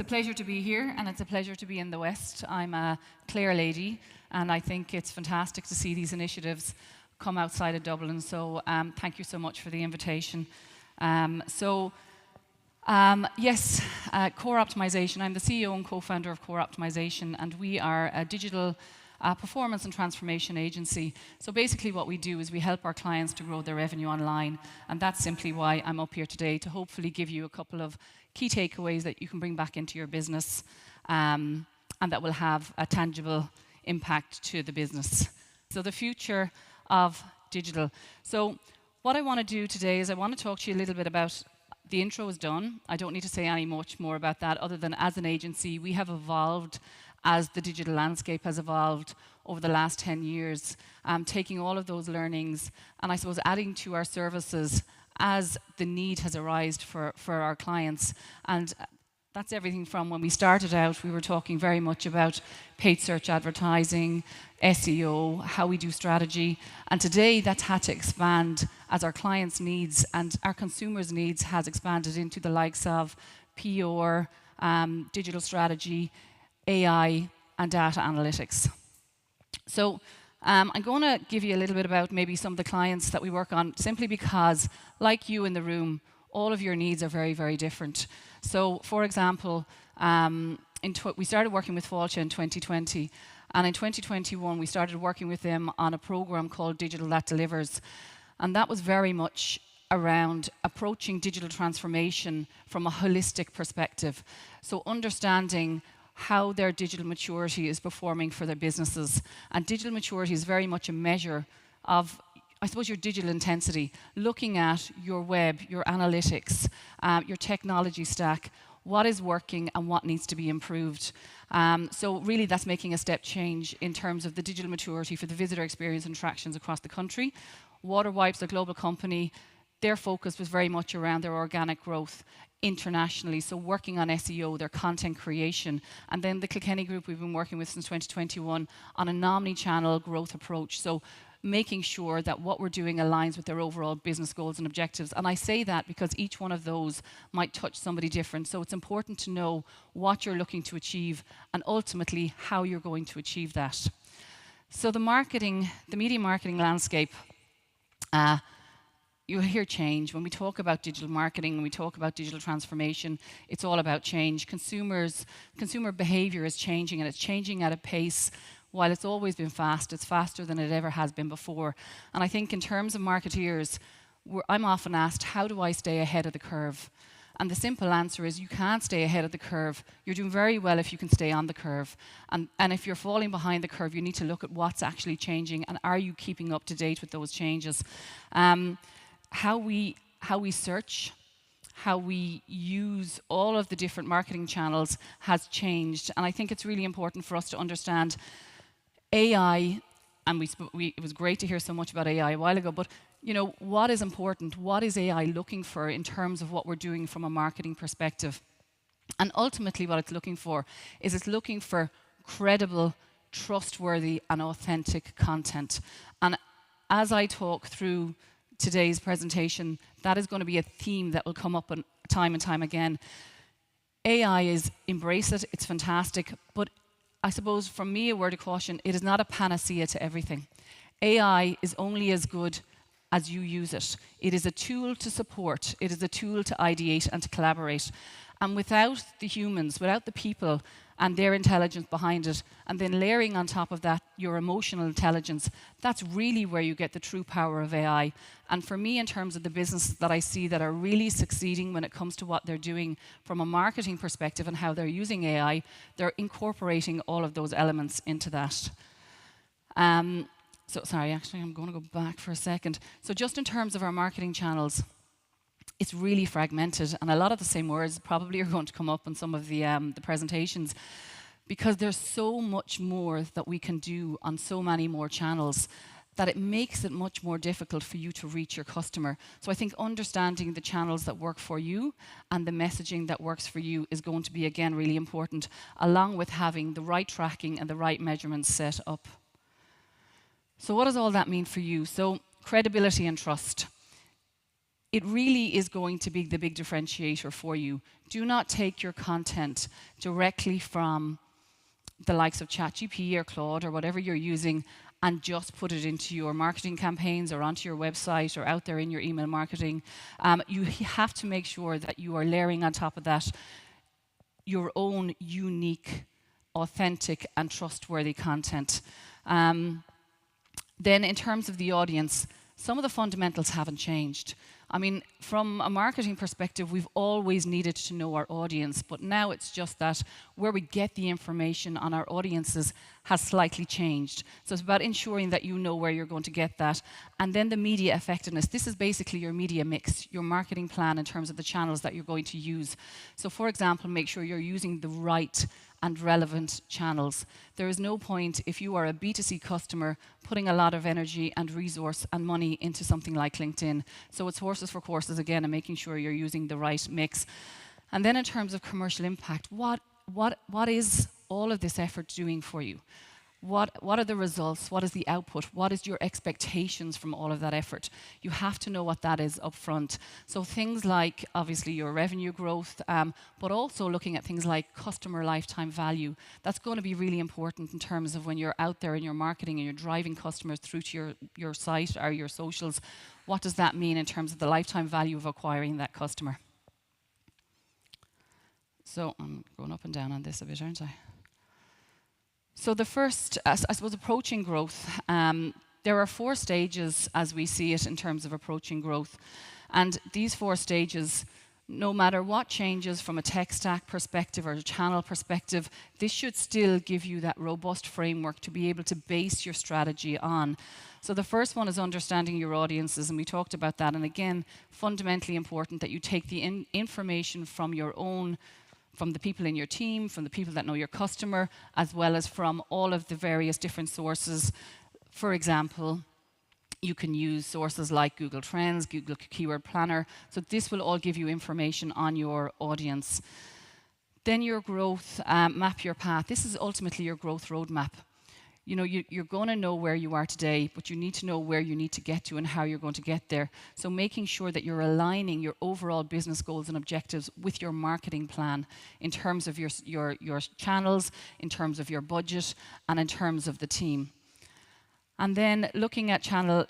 It's a pleasure to be here, and it's a pleasure to be in the West. I'm a Clare lady, and I think it's fantastic to see these initiatives come outside of Dublin. So thank you so much for the invitation. Yes, Core Optimization. I'm the CEO and co-founder of Core Optimization, and we are a digital performance and transformation agency. So basically what we do is we help our clients to grow their revenue online, and that's simply why I'm up here today, to hopefully give you a couple of key takeaways that you can bring back into your business and that will have a tangible impact to the business. So the future of digital. So what I want to do today is I want to talk to you a little bit about, the intro is done. I don't need to say any much more about that other than as an agency, we have evolved as the digital landscape has evolved over the last 10 years, taking all of those learnings and I suppose adding to our services as the need has arisen for our clients. And that's everything from when we started out, we were talking very much about paid search advertising, SEO, how we do strategy. And today that's had to expand as our clients' needs and our consumers' needs has expanded into the likes of PR, digital strategy, AI, and data analytics. So I'm going to give you a little bit about maybe some of the clients that we work on, simply because, like you in the room, all of your needs are very, very different. So, for example, we started working with Fáilte in 2020, and in 2021 we started working with them on a program called Digital That Delivers, and that was very much around approaching digital transformation from a holistic perspective. So understanding how their digital maturity is performing for their businesses. And digital maturity is very much a measure of, I suppose, your digital intensity, looking at your web, your analytics, your technology stack, what is working and what needs to be improved. So really that's making a step change in terms of the digital maturity for the visitor experience interactions across the country. Waterwipes, a global company, their focus was very much around their organic growth internationally, so working on SEO, their content creation. And then the Kilkenny Group we've been working with since 2021 on an omni-channel growth approach, so making sure that what we're doing aligns with their overall business goals and objectives. And I say that because each one of those might touch somebody different, so it's important to know what you're looking to achieve and ultimately how you're going to achieve that. So the media marketing landscape, you'll hear change. When we talk about digital marketing, when we talk about digital transformation, it's all about change. Consumer behavior is changing, and it's changing at a pace. While it's always been fast, it's faster than it ever has been before. And I think in terms of marketeers, I'm often asked, how do I stay ahead of the curve? And the simple answer is you can't stay ahead of the curve. You're doing very well if you can stay on the curve. And if you're falling behind the curve, you need to look at what's actually changing and are you keeping up to date with those changes. How we search, how we use all of the different marketing channels has changed. And I think it's really important for us to understand AI, and it was great to hear so much about AI a while ago, but you know, what is important? What is AI looking for in terms of what we're doing from a marketing perspective? And ultimately what it's looking for is it's looking for credible, trustworthy, and authentic content. And as I talk through today's presentation, that is going to be a theme that will come up time and time again. AI is, embrace it, it's fantastic, but I suppose from me a word of caution, it is not a panacea to everything. AI is only as good as you use it. It is a tool to support, it is a tool to ideate and to collaborate. And without the humans, without the people and their intelligence behind it, and then layering on top of that your emotional intelligence, that's really where you get the true power of AI. And for me, in terms of the businesses that I see that are really succeeding when it comes to what they're doing from a marketing perspective and how they're using AI, they're incorporating all of those elements into that. So sorry, actually I'm going to go back for a second. So just in terms of our marketing channels, it's really fragmented, and a lot of the same words probably are going to come up in some of the presentations, because there's so much more that we can do on so many more channels that it makes it much more difficult for you to reach your customer. So I think understanding the channels that work for you and the messaging that works for you is going to be, again, really important, along with having the right tracking and the right measurements set up. So what does all that mean for you? So credibility and trust. It really is going to be the big differentiator for you. Do not take your content directly from the likes of ChatGPT or Claude or whatever you're using and just put it into your marketing campaigns or onto your website or out there in your email marketing. You have to make sure that you are layering on top of that your own unique, authentic and trustworthy content. Then in terms of the audience, some of the fundamentals haven't changed. I mean, from a marketing perspective, we've always needed to know our audience, but now it's just that where we get the information on our audiences has slightly changed. So it's about ensuring that you know where you're going to get that. And then the media effectiveness. This is basically your media mix, your marketing plan in terms of the channels that you're going to use. So for example, make sure you're using the right and relevant channels. There is no point, if you are a B2C customer, putting a lot of energy and resource and money into something like LinkedIn. So it's horses for courses again, and making sure you're using the right mix. And then in terms of commercial impact, what is all of this effort doing for you? What are the results? What is the output? What is your expectations from all of that effort? You have to know what that is up front. So things like, obviously, your revenue growth, but also looking at things like customer lifetime value. That's going to be really important in terms of when you're out there in your marketing and you're driving customers through to your site or your socials. What does that mean in terms of the lifetime value of acquiring that customer? So I'm going up and down on this a bit, aren't I? So the first, I suppose, approaching growth, there are 4 stages as we see it in terms of approaching growth. And these 4 stages, no matter what changes from a tech stack perspective or a channel perspective, this should still give you that robust framework to be able to base your strategy on. So the first one is understanding your audiences, and we talked about that. And again, fundamentally important that you take the information from your own, from the people in your team, from the people that know your customer, as well as from all of the various different sources. For example, you can use sources like Google Trends, Google Keyword Planner. So this will all give you information on your audience. Then your growth, map your path. This is ultimately your growth roadmap. You know, you're going to know where you are today, but you need to know where you need to get to and how you're going to get there. So making sure that you're aligning your overall business goals and objectives with your marketing plan in terms of your channels, in terms of your budget, and in terms of the team. And then looking at channel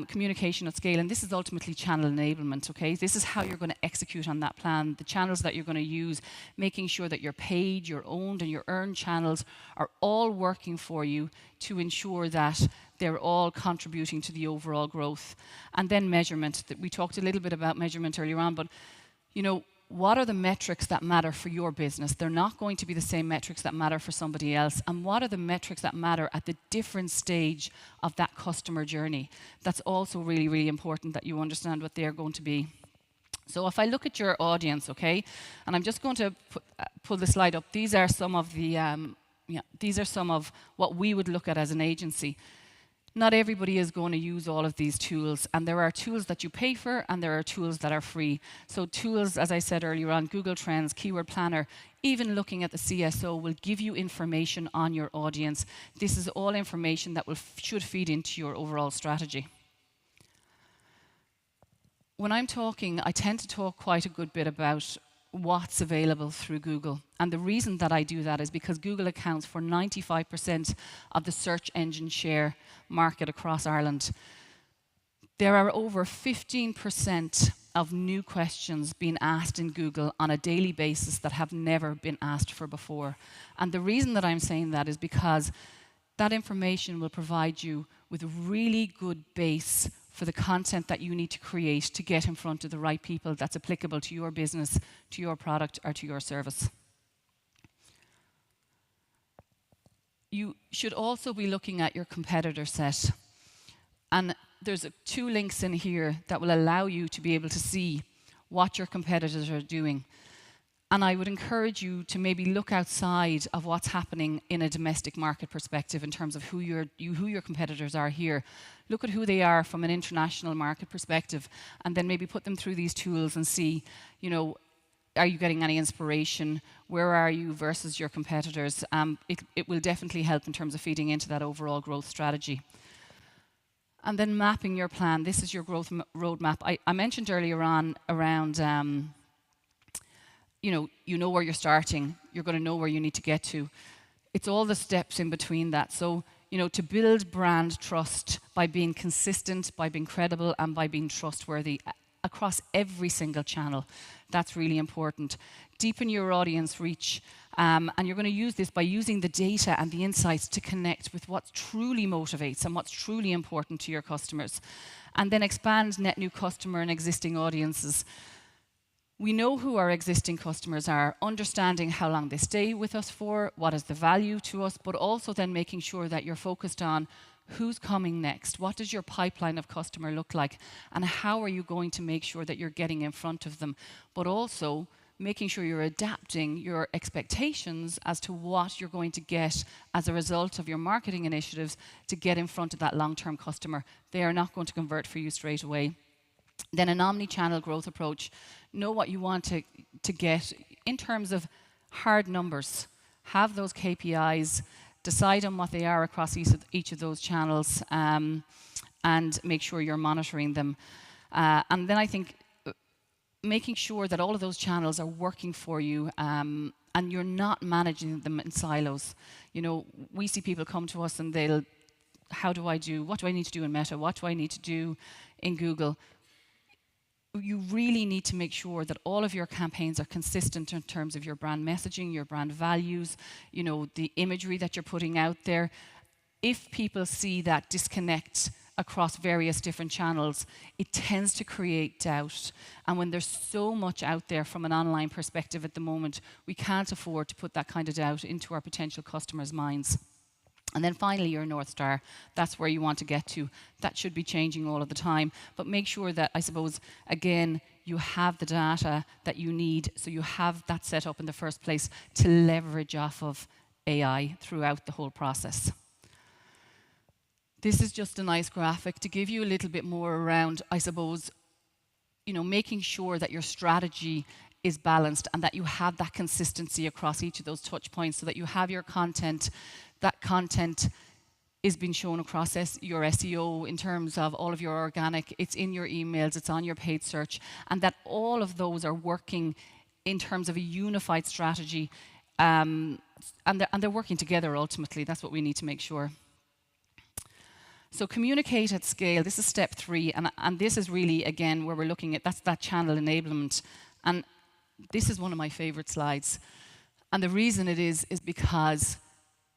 communication at scale, and this is ultimately channel enablement, okay? This is how you're going to execute on that plan, the channels that you're going to use, making sure that your paid, your owned, and your earned channels are all working for you to ensure that they're all contributing to the overall growth. And then measurement. We talked a little bit about measurement earlier on, but, you know, what are the metrics that matter for your business? They're not going to be the same metrics that matter for somebody else. And what are the metrics that matter at the different stage of that customer journey? That's also really, really important that you understand what they're going to be. So if I look at your audience, okay, and I'm just going to pull the slide up. These are some of the, these are some of what we would look at as an agency. Not everybody is going to use all of these tools, and there are tools that you pay for and there are tools that are free. So tools, as I said earlier on, Google Trends, Keyword Planner, even looking at the CSO will give you information on your audience. This is all information that should feed into your overall strategy. When I'm talking, I tend to talk quite a good bit about what's available through Google. And the reason that I do that is because Google accounts for 95% of the search engine share market across Ireland. There are over 15% of new questions being asked in Google on a daily basis that have never been asked for before. And the reason that I'm saying that is because that information will provide you with a really good base for the content that you need to create to get in front of the right people that's applicable to your business, to your product, or to your service. You should also be looking at your competitor set. And there's 2 links in here that will allow you to be able to see what your competitors are doing. And I would encourage you to maybe look outside of what's happening in a domestic market perspective in terms of who your competitors are here. Look at who they are from an international market perspective, and then maybe put them through these tools and see, you know, are you getting any inspiration? Where are you versus your competitors? It will definitely help in terms of feeding into that overall growth strategy. And then mapping your plan. This is your growth roadmap. I mentioned earlier on around you know where you're starting. You're going to know where you need to get to. It's all the steps in between that. So, to build brand trust by being consistent, by being credible, and by being trustworthy across every single channel. That's really important. Deepen your audience reach. And you're going to use this by using the data and the insights to connect with what truly motivates and what's truly important to your customers. And then expand net new customer and existing audiences. We know who our existing customers are, understanding how long they stay with us for, what is the value to us, but also then making sure that you're focused on who's coming next, what does your pipeline of customer look like, and how are you going to make sure that you're getting in front of them, but also making sure you're adapting your expectations as to what you're going to get as a result of your marketing initiatives to get in front of that long-term customer. They are not going to convert for you straight away. Then an omni-channel growth approach. Know what you want to get in terms of hard numbers. Have those KPIs, decide on what they are across each of those channels, and make sure you're monitoring them. And then I think making sure that all of those channels are working for you, and you're not managing them in silos. We see people come to us and they'll, what do I need to do in Meta? What do I need to do in Google? You really need to make sure that all of your campaigns are consistent in terms of your brand messaging, your brand values, the imagery that you're putting out there. If people see that disconnect across various different channels, it tends to create doubt. And when there's so much out there from an online perspective at the moment, we can't afford to put that kind of doubt into our potential customers' minds. And then finally, your North Star. That's where you want to get to. That should be changing all of the time. But make sure that, I suppose, again, you have the data that you need, so you have that set up in the first place to leverage off of AI throughout the whole process. This is just a nice graphic to give you a little bit more around, I suppose, making sure that your strategy is balanced and that you have that consistency across each of those touch points, so that you have your content. That content is being shown across your SEO in terms of all of your organic, it's in your emails, it's on your paid search, and that all of those are working in terms of a unified strategy, and they're working together ultimately. That's what we need to make sure. So communicate at scale. This is step 3, and this is really, again, where we're looking at, that's that channel enablement. And this is one of my favorite slides. And the reason it is because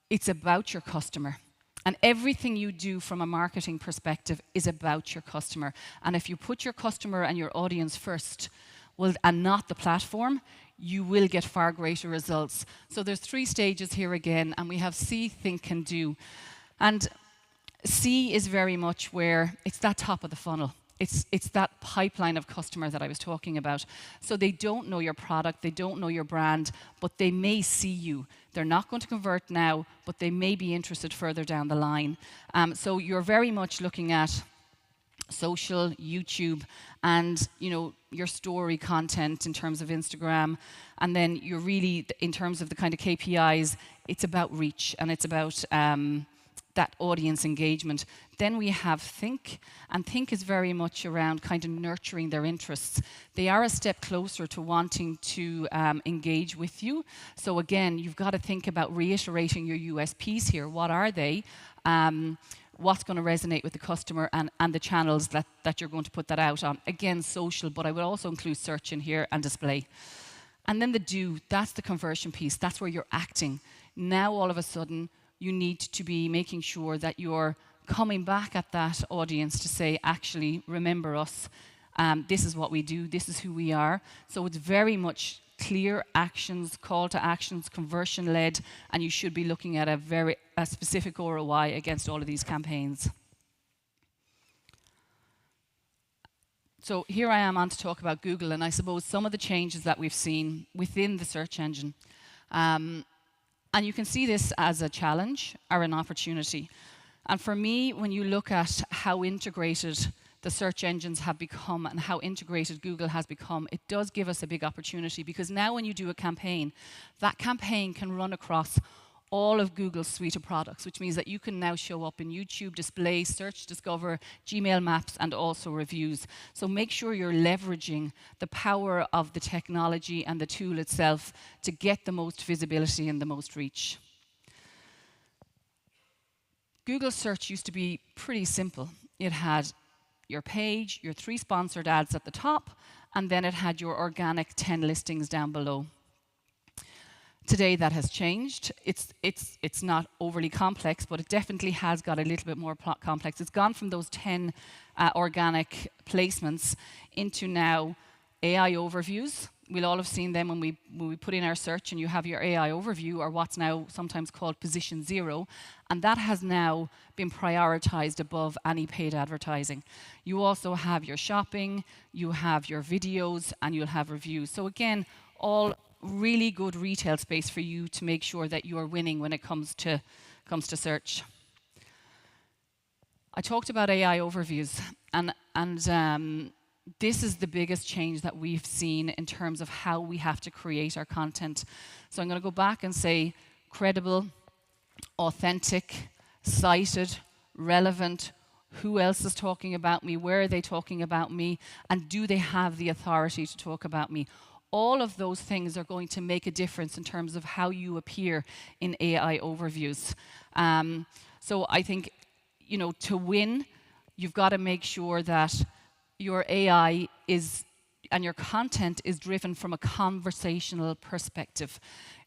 it's about your customer. And everything you do from a marketing perspective is about your customer. And if you put your customer and your audience first, and not the platform, you will get far greater results. So there's 3 stages here again, and we have see, think, and do. And C is very much where it's that top of the funnel. It's that pipeline of customer that I was talking about. So they don't know your product, they don't know your brand, but they may see you. They're not going to convert now, but they may be interested further down the line. So you're very much looking at social, YouTube, and your story content in terms of Instagram. And then you're really, in terms of the kind of KPIs, it's about reach, and it's about that audience engagement. Then we have think, and think is very much around kind of nurturing their interests. They are a step closer to wanting to engage with you. So again, you've got to think about reiterating your USPs here. What are they? What's going to resonate with the customer, and the channels that you're going to put that out on. Again, social, but I would also include search in here and display. And then the do, that's the conversion piece. That's where you're acting. Now all of a sudden, you need to be making sure that you're coming back at that audience to say, actually, remember us. This is what we do. This is who we are. So it's very much clear actions, call to actions, conversion-led, and you should be looking at a specific ROI against all of these campaigns. So here I am on to talk about Google, and I suppose some of the changes that we've seen within the search engine. And you can see this as a challenge or an opportunity. And for me, when you look at how integrated the search engines have become and how integrated Google has become, it does give us a big opportunity, because now when you do a campaign, that campaign can run across all of Google's suite of products, which means that you can now show up in YouTube, Display, Search, Discover, Gmail Maps, and also reviews. So make sure you're leveraging the power of the technology and the tool itself to get the most visibility and the most reach. Google Search used to be pretty simple. It had your page, your 3 sponsored ads at the top, and then it had your organic 10 listings down below. Today that has changed. It's not overly complex, but it definitely has got a little bit more complex. It's gone from those 10 organic placements into now AI overviews. We'll all have seen them when we put in our search and you have your AI overview, or what's now sometimes called position 0, and that has now been prioritized above any paid advertising. You also have your shopping, you have your videos, and you'll have reviews. So again, all really good retail space for you to make sure that you are winning when it comes to search. I talked about AI overviews, and this is the biggest change that we've seen in terms of how we have to create our content. So I'm going to go back and say credible, authentic, cited, relevant. Who else is talking about me? Where are they talking about me? And do they have the authority to talk about me? All of those things are going to make a difference in terms of how you appear in AI overviews. So I think, to win, you've got to make sure that your AI and your content is driven from a conversational perspective.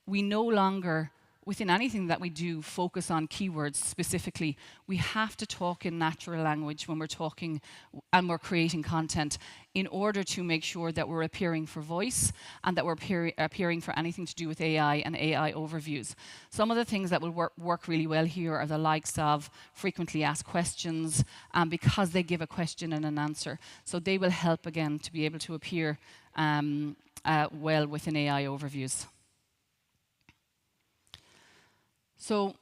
We no longer, within anything that we do, focus on keywords specifically. We have to talk in natural language when we're talking and we're creating content in order to make sure that we're appearing for voice and that we're appearing for anything to do with AI and AI overviews. Some of the things that will work really well here are the likes of frequently asked questions, because they give a question and an answer. So they will help, again, to be able to appear well within AI overviews. So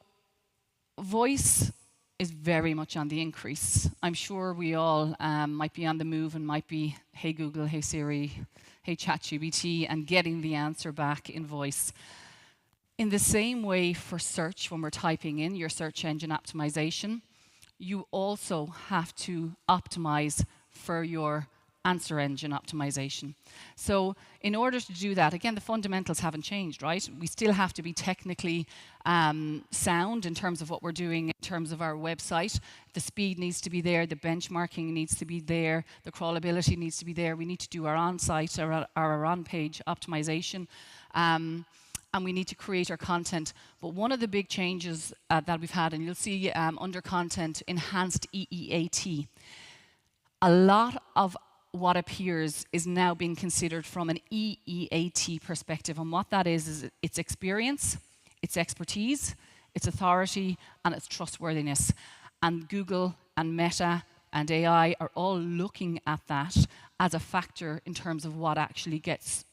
voice is very much on the increase. I'm sure we all might be on the move and might be, hey Google, hey Siri, hey ChatGPT, and getting the answer back in voice. In the same way for search, when we're typing in your search engine optimization, you also have to optimize for your answer engine optimization. So in order to do that, again, the fundamentals haven't changed, right? We still have to be technically sound in terms of what we're doing in terms of our website. The speed needs to be there, the benchmarking needs to be there, the crawlability needs to be there. We need to do our on-site or our on-page optimization. And we need to create our content. But one of the big changes that we've had, and you'll see under content, enhanced EEAT. A lot of what appears is now being considered from an EEAT perspective. And what that is its experience, its expertise, its authority, and its trustworthiness. And Google and Meta and AI are all looking at that as a factor in terms of what actually gets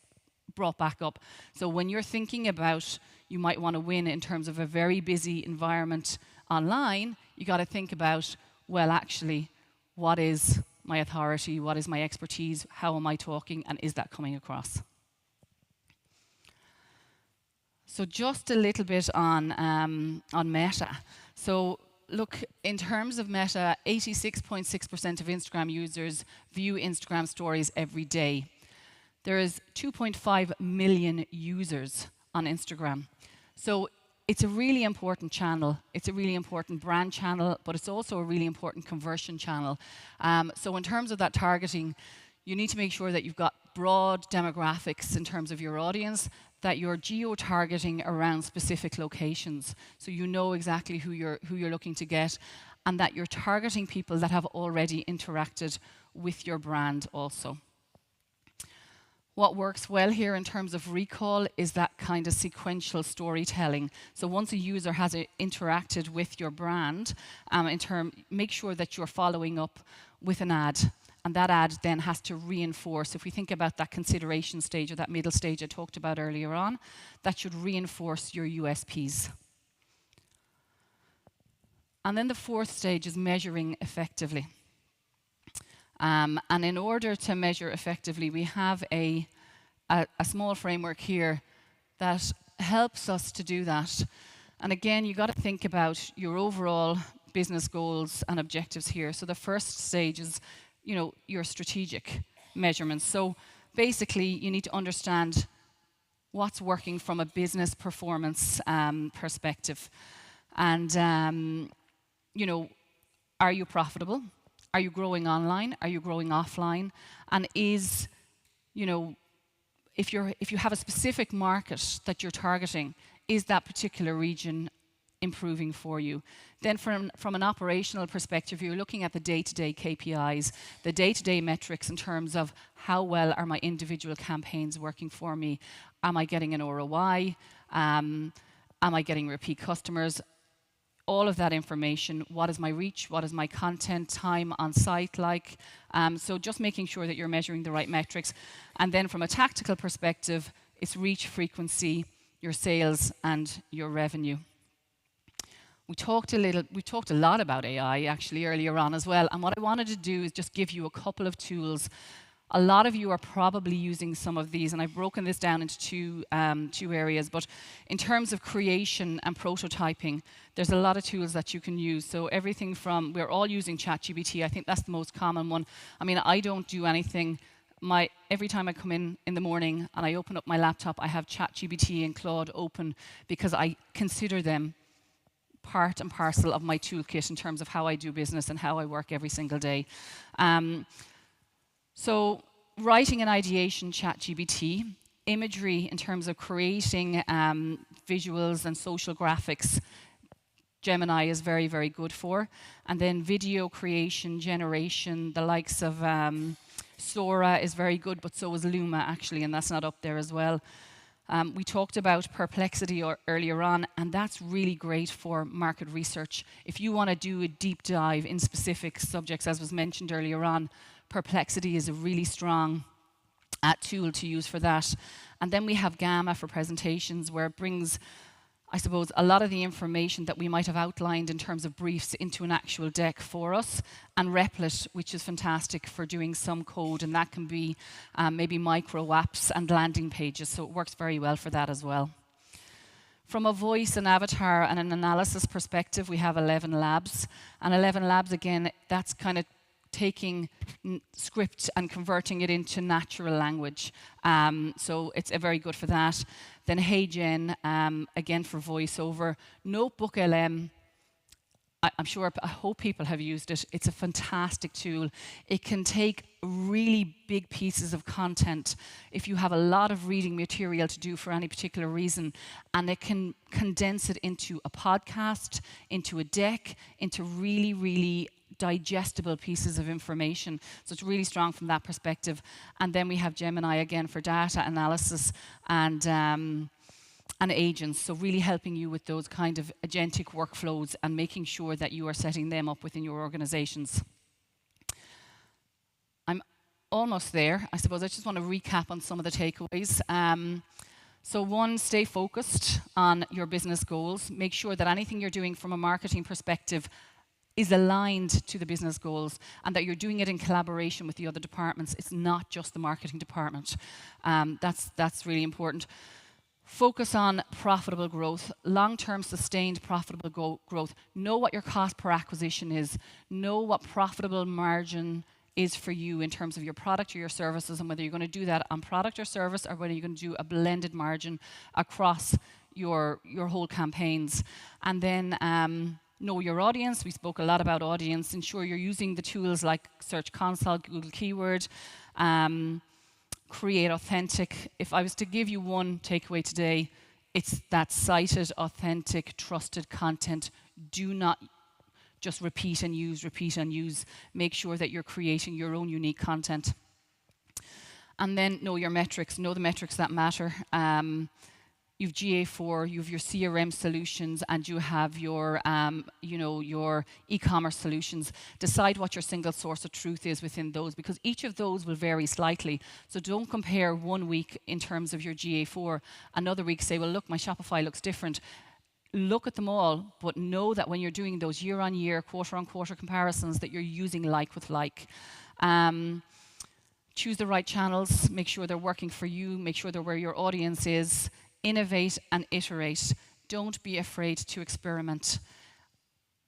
brought back up. So when you're thinking about, you might want to win in terms of a very busy environment online, you got to think about, well, actually, what is my authority, what is my expertise, how am I talking, and is that coming across? So just a little bit on Meta. So look, in terms of Meta, 86.6% of Instagram users view Instagram stories every day. There is 2.5 million users on Instagram. So it's a really important channel. It's a really important brand channel, but it's also a really important conversion channel. So in terms of that targeting, you need to make sure that you've got broad demographics in terms of your audience, that you're geo-targeting around specific locations, so you know exactly who you're looking to get, and that you're targeting people that have already interacted with your brand also. What works well here in terms of recall is that kind of sequential storytelling. So once a user has interacted with your brand, make sure that you're following up with an ad. And that ad then has to reinforce, if we think about that consideration stage or that middle stage I talked about earlier on, that should reinforce your USPs. And then the fourth stage is measuring effectively. And in order to measure effectively, we have a small framework here that helps us to do that. And again, you got to think about your overall business goals and objectives here. So the first stage is, your strategic measurements. So basically, you need to understand what's working from a business performance perspective. And, are you profitable? Are you growing online? Are you growing offline? And is, if you have a specific market that you're targeting, is that particular region improving for you? Then from an operational perspective, you're looking at the day-to-day KPIs, the day-to-day metrics in terms of how well are my individual campaigns working for me? Am I getting an ROI? Am I getting repeat customers? All of that information. What is my reach? What is my content time on site like? So just making sure that you're measuring the right metrics. And then from a tactical perspective, it's reach, frequency, your sales, and your revenue. We talked a lot about AI actually earlier on as well. And what I wanted to do is just give you a couple of tools. A lot of you are probably using some of these, and I've broken this down into two areas. But in terms of creation and prototyping, there's a lot of tools that you can use. So everything from, we're all using ChatGPT. I think that's the most common one. I mean, I don't do anything. Every time I come in the morning and I open up my laptop, I have ChatGPT and Claude open because I consider them part and parcel of my toolkit in terms of how I do business and how I work every single day. So writing and ideation, ChatGPT. Imagery in terms of creating visuals and social graphics, Gemini is very, very good for. And then video creation, generation, the likes of Sora is very good, but so is Luma actually, and that's not up there as well. We talked about Perplexity earlier on, and that's really great for market research. If you want to do a deep dive in specific subjects, as was mentioned earlier on, Perplexity is a really strong tool to use for that. And then we have Gamma for presentations, where it brings, I suppose, a lot of the information that we might have outlined in terms of briefs into an actual deck for us. And Replit, which is fantastic for doing some code, and that can be maybe micro apps and landing pages, so it works very well for that as well. From a voice and avatar and an analysis perspective, we have 11 Labs. And 11 Labs, again, that's kind of taking script and converting it into natural language. So it's very good for that. Then HeyGen, again for voiceover. Notebook LM, I hope people have used it. It's a fantastic tool. It can take really big pieces of content if you have a lot of reading material to do for any particular reason, and it can condense it into a podcast, into a deck, into really, really digestible pieces of information. So it's really strong from that perspective. And then we have Gemini again for data analysis and agents, so really helping you with those kind of agentic workflows and making sure that you are setting them up within your organizations. I'm almost there. I suppose I just want to recap on some of the takeaways. So one, stay focused on your business goals. Make sure that anything you're doing from a marketing perspective is aligned to the business goals, and that you're doing it in collaboration with the other departments. It's not just the marketing department. That's really important. Focus on profitable growth, long-term sustained profitable growth. Know what your cost per acquisition is. Know what profitable margin is for you in terms of your product or your services, and whether you're going to do that on product or service, or whether you're going to do a blended margin across your whole campaigns. And then know your audience. We spoke a lot about audience. Ensure you're using the tools like Search Console, Google Keyword. Create authentic. If I was to give you one takeaway today, it's that cited, authentic, trusted content. Do not just repeat and use. Make sure that you're creating your own unique content. And then know your metrics. Know the metrics that matter. You've GA4, you have your CRM solutions, and you have your, your e-commerce solutions. Decide what your single source of truth is within those, because each of those will vary slightly. So don't compare 1 week in terms of your GA4. Another week say, well, look, my Shopify looks different. Look at them all, but know that when you're doing those year-on-year, quarter-on-quarter comparisons, that you're using like with like. Choose the right channels. Make sure they're working for you. Make sure they're where your audience is. Innovate and iterate. Don't be afraid to experiment.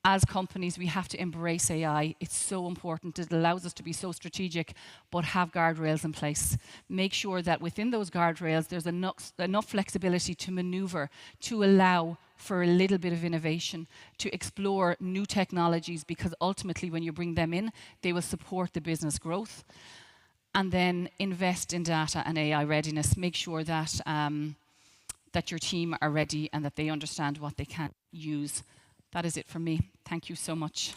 As companies, we have to embrace AI. It's so important. It allows us to be so strategic, but have guardrails in place. Make sure that within those guardrails, there's enough flexibility to maneuver, to allow for a little bit of innovation, to explore new technologies, because ultimately when you bring them in, they will support the business growth. And then invest in data and AI readiness. Make sure that, that your team are ready and that they understand what they can use. That is it from me. Thank you so much.